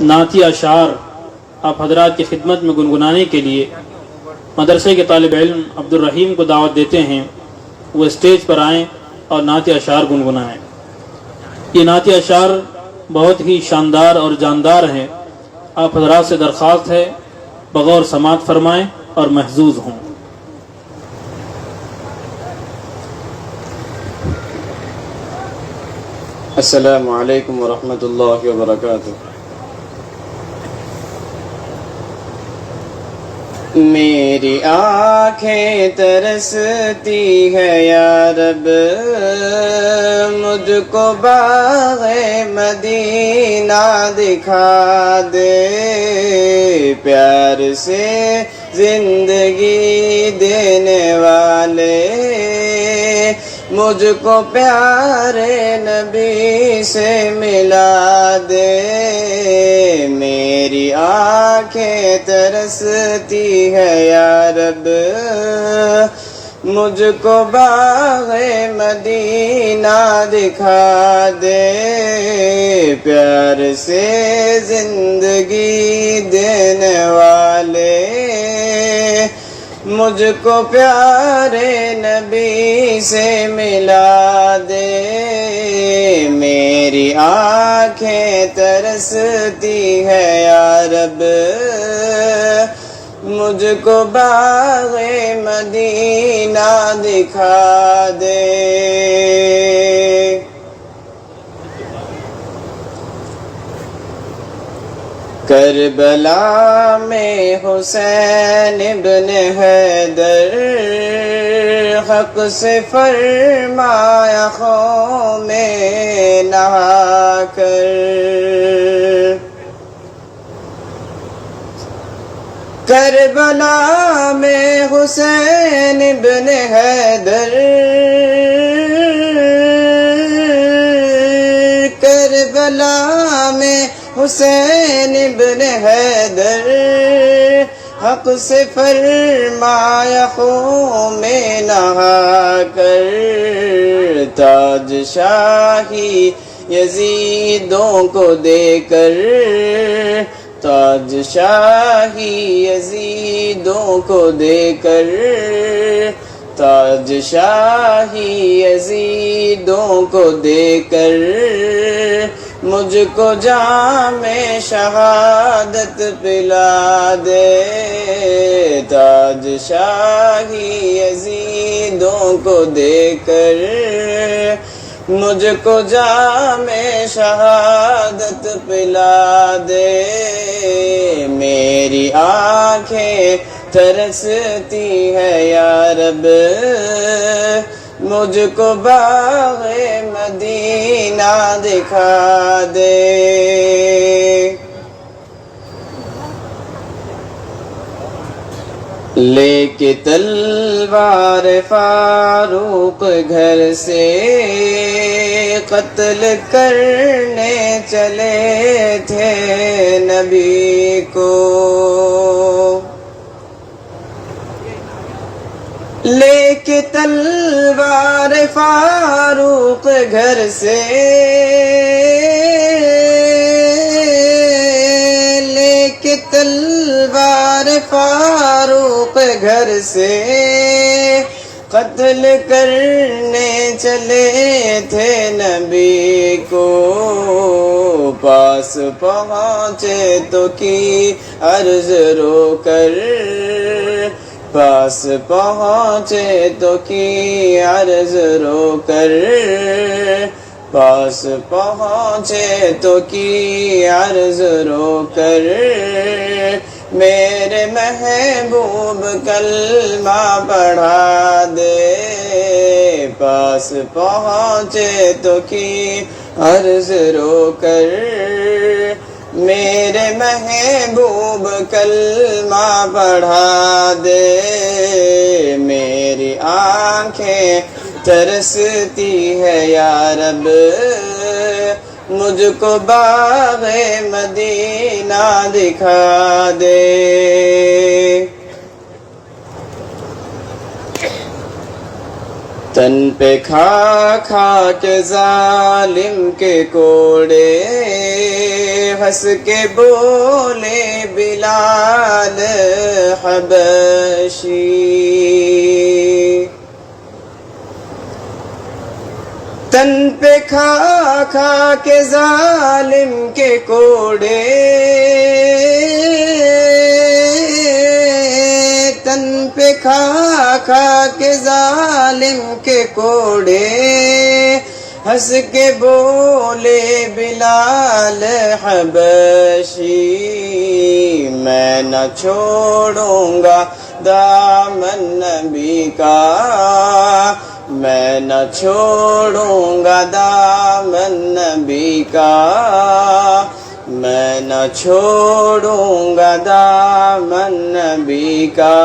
نعتی اشعار آپ حضرات کی خدمت میں گنگنانے کے لیے مدرسے کے طالب علم عبدالرحیم کو دعوت دیتے ہیں، وہ اسٹیج پر آئیں اور نعتی اشعار گنگنائیں۔ یہ نعتی اشعار بہت ہی شاندار اور جاندار ہیں۔ آپ حضرات سے درخواست ہے بغور سماعت فرمائیں اور محظوظ ہوں۔ السلام علیکم ورحمۃ اللہ وبرکاتہ۔ میری آنکھیں ترستی ہے یا رب، مجھ کو باغ مدینہ دکھا دے، پیار سے زندگی دینے والے مجھ کو پیارے نبی سے ملا دے۔ میری آنکھیں ترستی ہے یا رب، مجھ کو باغ مدینہ دکھا دے، پیار سے زندگی دینے والے مجھ کو پیارے نبی سے ملا دے۔ میری آنکھیں ترستی ہے یا رب، مجھ کو باغ مدینہ دکھا دے۔ کربلا میں حسین ابن حیدر حق سے فرمایا خوں میں نہا کر، کربلا میں حسین ابن حیدر، کربلا میں حسین ابن حیدر حق سے فرمایا خوں میں نہا کر، تاج شاہی یزیدوں کو دے کر، تاج شاہی یزیدوں کو دے کر، تاج شاہی یزیدوں کو دے کر، مجھ کو جام شہادت پلا دے، تاج شاہی یزیدوں کو دے کر، مجھ کو جام شہادت پلا دے۔ میری آنکھیں ترستی ہے یا رب، مجھ کو باغ مدینہ دکھا دے۔ لے کے تلوار فاروق گھر سے قتل کرنے چلے تھے نبی کو، لے کے تلوار فاروق گھر سے، لے کے تلوار فاروق گھر سے قتل کرنے چلے تھے نبی کو، پاس پہنچے تو کی عرض رو کر، پاس پہنچے تو کی عرض رو کر، پاس پہنچے تو کی عرض رو کر، میرے محبوب کلمہ پڑھا دے، پاس پہنچے تو کی عرض رو کر، میرے محبوب کلمہ پڑھا دے۔ میری آنکھیں ترستی ہے یا رب، مجھ کو باغ مدینہ دکھا دے۔ تن پہ کھا کھا کے ظالم کے کوڑے ہنس کے بولے بلال حبشی تن پہ کھا کھا کے ظالم کے کوڑے تن پہ کھا کھا کے ظالم کے کوڑے ہنس کے بولے بلال حبشی میں نہ چھوڑوں گا دامن نبی کا میں نہ چھوڑوں گا دامن نبی کا میں نہ چھوڑوں گا دامن نبی کا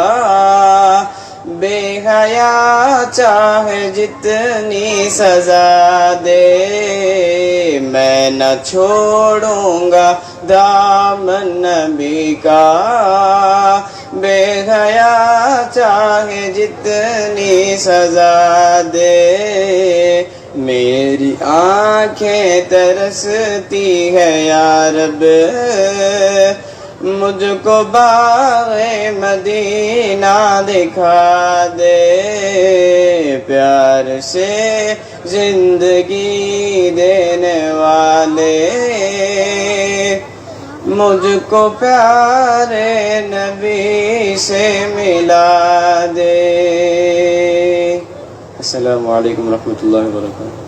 بے حیا چاہے جتنی سزا دے میں نہ چھوڑوں گا دامن نبی کا بے حیا چاہے جتنی سزا دے میری آنکھیں ترستی ہے یا رب مجھ کو باغ مدینہ دکھا دے پیار سے زندگی دینے والے مجھ کو پیارے نبی سے ملا دے۔ السلام علیکم ورحمۃ اللہ وبرکاتہ۔